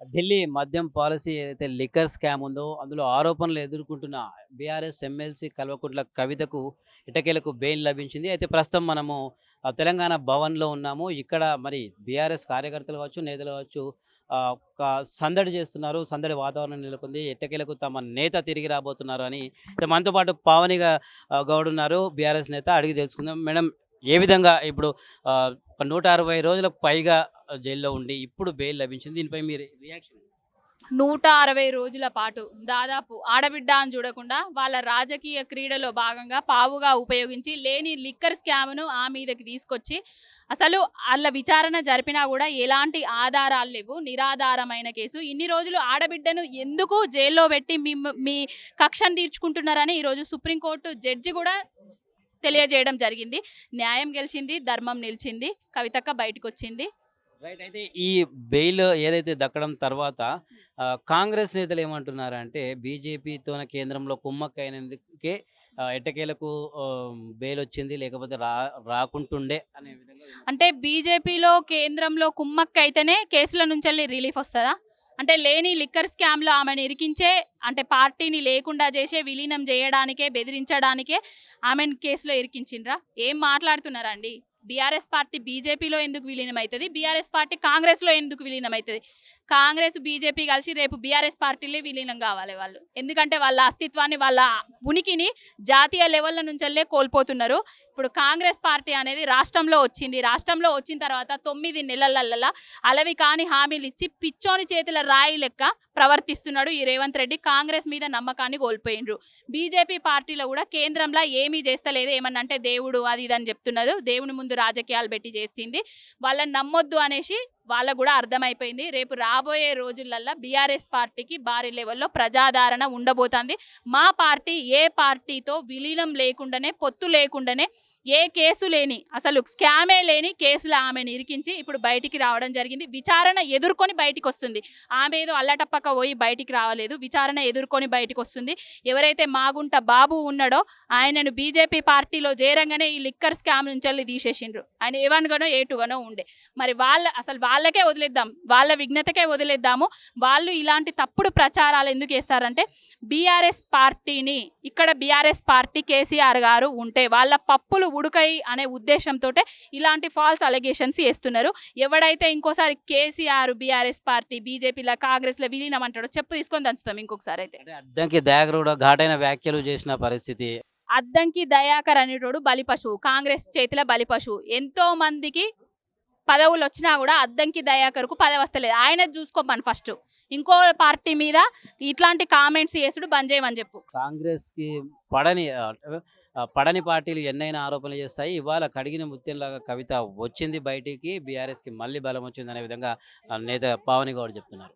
ఢిల్లీ మద్యం పాలసీ ఏదైతే liquor scam ఉందో, అందులో ఆరోపణలు ఎదుర్కొంటున్న బీఆర్ఎస్ ఎమ్మెల్సీ కల్వకుంట్ల కవితకు ఎట్టకేలకు బెయిల్ లభించింది. అయితే ప్రస్తుతం మనము తెలంగాణ భవన్‌లో ఉన్నాము. ఇక్కడ మరి బీఆర్ఎస్ కార్యకర్తలు కావచ్చు, నేతలు కావచ్చు ఒక సందడి చేస్తున్నారు. సందడి వాతావరణం నెలకొంది. ఎట్టకేలకు తమ నేత తిరిగి రాబోతున్నారు అని మనతో పాటు గౌడ్ ఉన్నారు. బీఆర్ఎస్ నేత అడిగి తెలుసుకుందాం. మేడం, ఏ విధంగా ఇప్పుడు ఆహ్, 160 రోజులకు పైగా జైల్‌లో ఉండి ఇప్పుడు బెయిల్ లభించింది. దీనిపై మీ రియాక్షన్? 160 రోజుల పాటు దాదాపు ఆడబిడ్డ అని చూడకుండా వాళ్ళ రాజకీయ క్రీడలో భాగంగా పావుగా ఉపయోగించి లేని లిక్కర్ స్కామ్‌ను మీదకి తీసుకొచ్చి అసలు ఆళ్ళ విచారణ జరిపినా గూడా ఎలాంటి ఆధారాలు లేవు. నిరాధారమైన కేసు. ఇన్ని రోజులు ఆడబిడ్డను ఎందుకు జైల్లో పెట్టి మీ కక్షను తీర్చుకుంటున్నారని ఈరోజు సుప్రీంకోర్టు జడ్జి గూడా తెలియజేయడం జరిగింది. న్యాయం గెలిచింది. ధర్మం నిలిచింది. కవితక్క బయటకొచ్చింది. రైట్. అయితే ఈ బెయిల్ ఏదైతే దక్కడం తర్వాత కాంగ్రెస్ నేతలు ఏమంటున్నారంటే బీజేపీతోన కేంద్రంలో కుమ్మక్కయినందుకే ఎట్టకేలకు బెయిల్ వచ్చింది. లేకపోతే రాకుంటుండే అనే విధంగా అంటే బీజేపీలో కేంద్రంలో కుమ్మక్కయితేనే కేసుల నుంచెల్లి రిలీఫ్ వస్తదా? అంటే లేని లిక్కర్ స్కామ్‌లో ఆమెను ఇరికించే అంటే పార్టీని లేకుండా చేసే, విలీనం చేయడానికే, బెదిరించడానికే ఆమెను కేసులో ఇరికించిండ్రా? ఏం మాట్లాడుతున్నారండి? బీఆర్ఎస్ పార్టీ బీజేపీలో ఎందుకు విలీనమైతది? బీఆర్ఎస్ పార్టీ కాంగ్రెస్‌లో ఎందుకు విలీనమైతది? కాంగ్రెస్, బీజేపీ కలిసి రేపు బీఆర్ఎస్ పార్టీలో విలీనం కావాలి వాళ్ళు. ఎందుకంటే వాళ్ళ అస్తిత్వాన్ని, వాళ్ళ ఉనికిని జాతీయ లెవెల్ల నుంచెల్లే కోల్పోతున్నారు. ఇప్పుడు కాంగ్రెస్ పార్టీ అనేది రాష్ట్రంలో వచ్చింది. రాష్ట్రంలో వచ్చిన తర్వాత 9 నెలలల్లా అలవి కాని హామీలు ఇచ్చి పిచ్చోని చేతుల రాయి లెక్క ప్రవర్తిస్తున్నాడు ఈ రేవంత్ రెడ్డి. కాంగ్రెస్ మీద నమ్మకాన్ని కోల్పోయిండ్రు. బీజేపీ పార్టీలో కూడా కేంద్రంలో ఏమీ చేస్తలేదు. ఏమన్నా అంటే దేవుడు అది ఇది అని చెప్తున్నది. దేవుని ముందు రాజకీయాలు పెట్టి చేస్తుంది. వాళ్ళని నమ్మొద్దు అనేసి వాళ్ళకు కూడా అర్థమైపోయింది. రేపు రాబోయే రోజులల్లో బీఆర్ఎస్ పార్టీకి భారీ లెవెల్లో ప్రజాదరణ ఉండబోతుంది. మా పార్టీ ఏ పార్టీతో విలీనం లేకుండానే, పొత్తు లేకుండానే, ఏ కేసు లేని, అసలు స్కామే లేని కేసులు ఆమెను ఇరికించి ఇప్పుడు బయటికి రావడం జరిగింది. విచారణ ఎదుర్కొని బయటికి వస్తుంది. ఆమె ఏదో అల్లటప్పక పోయి బయటికి రావలేదు. విచారణ ఎదుర్కొని బయటికి వస్తుంది. ఎవరైతే మాగుంట బాబు ఉన్నాడో ఆయనను బీజేపీ పార్టీలో చేరంగానే ఈ లిక్కర్ స్కామ్ నుంచి తీసేసిండ్రు. ఆయన ఏవన్గానో ఏటుగానో ఉండే. మరి వాళ్ళకే వదిలేద్దాం, వాళ్ళ విఘ్నతకే వదిలేద్దాము. వాళ్ళు ఇలాంటి తప్పుడు ప్రచారాలు ఎందుకు చేస్తారంటే బీఆర్ఎస్ పార్టీని, ఇక్కడ బీఆర్ఎస్ పార్టీ కేసీఆర్ గారు ఉంటే వాళ్ళ పప్పులు ఉడకై అనే ఉద్దేశంతో ఇలాంటి ఫాల్స్ అలిగేషన్స్ చేస్తున్నారు. ఎవడైతే ఇంకోసారి కేసీఆర్ బీఆర్ఎస్ పార్టీ బీజేపీలో కాంగ్రెస్లో విలీనం అంటాడో చెప్పు తీసుకొని దంచుతాం ఇంకొకసారి. అయితే అద్దంకి దయాకర్ కూడా ఘాటైన వ్యాఖ్యలు చేసిన పరిస్థితి. అద్దంకి దయాకర్ అనేటోడు బలిపశువు, కాంగ్రెస్ చేతిలో బలిపశువు. ఎంతో మందికి పదవులు వచ్చినా కూడా అద్దంకి దయాకర్కు పదవి వస్తలేదు. ఆయన చూసుకోమని ఫస్ట్ ఇంకో పార్టీ మీద ఇట్లాంటి కామెంట్స్ చేసుడు బంద్ చేయమని చెప్పు. కాంగ్రెస్‌కి పడని పడని పార్టీలు ఎన్నైనా ఆరోపణలు చేస్తాయి. ఇవాళ కడిగిన ముత్యంలాగా కవిత వచ్చింది బయటికి. బీఆర్ఎస్‌కి మళ్ళీ బలం వచ్చిందనే విధంగా నేత పావని గౌడ్ చెప్తున్నారు.